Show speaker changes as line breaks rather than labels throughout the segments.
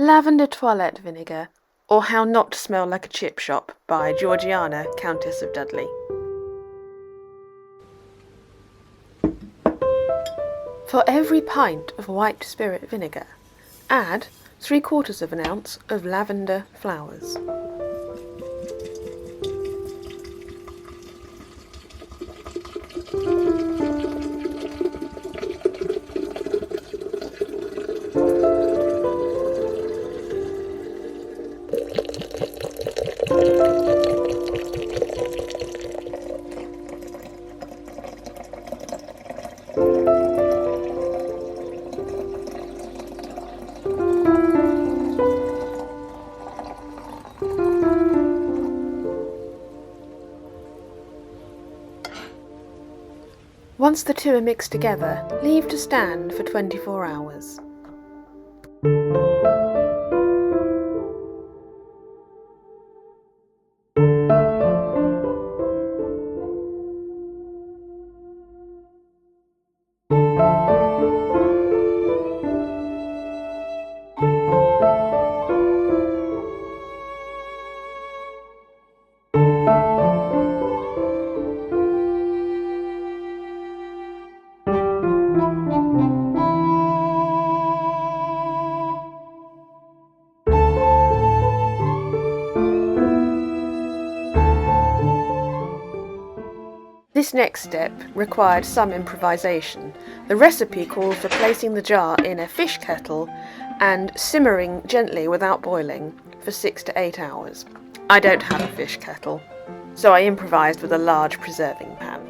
Lavender Toilette Vinegar, or How Not to Smell Like a Chip Shop by Georgiana, Countess of Dudley. For every pint of white spirit vinegar, add 3/4 of an ounce of lavender flowers. Once the two are mixed together, leave to stand for 24 hours. This next step required some improvisation. The recipe calls for placing the jar in a fish kettle and simmering gently without boiling for 6 to 8 hours. I don't have a fish kettle, so I improvised with a large preserving pan.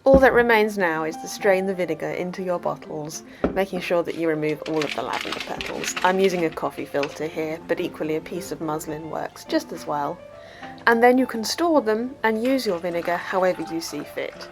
All that remains now is to strain the vinegar into your bottles, making sure that you remove all of the lavender petals. I'm using a coffee filter here, but equally a piece of muslin works just as well. And then you can store them and use your vinegar however you see fit.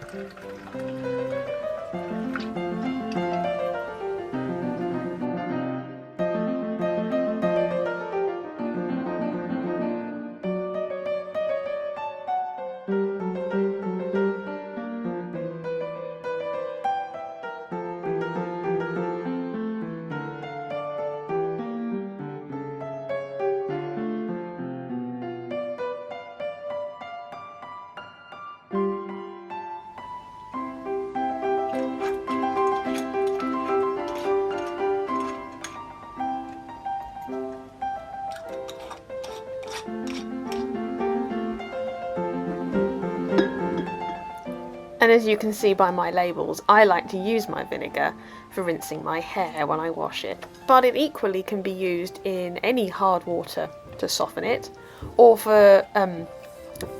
And as you can see by my labels, I like to use my vinegar for rinsing my hair when I wash it. But it equally can be used in any hard water to soften it, or for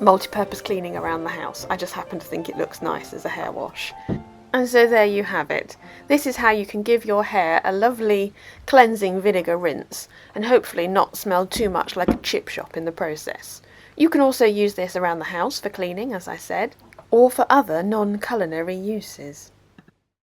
multi-purpose cleaning around the house. I just happen to think it looks nice as a hair wash. And so there you have it. This is how you can give your hair a lovely cleansing vinegar rinse, and hopefully not smell too much like a chip shop in the process. You can also use this around the house for cleaning, as I said, or for other non-culinary uses.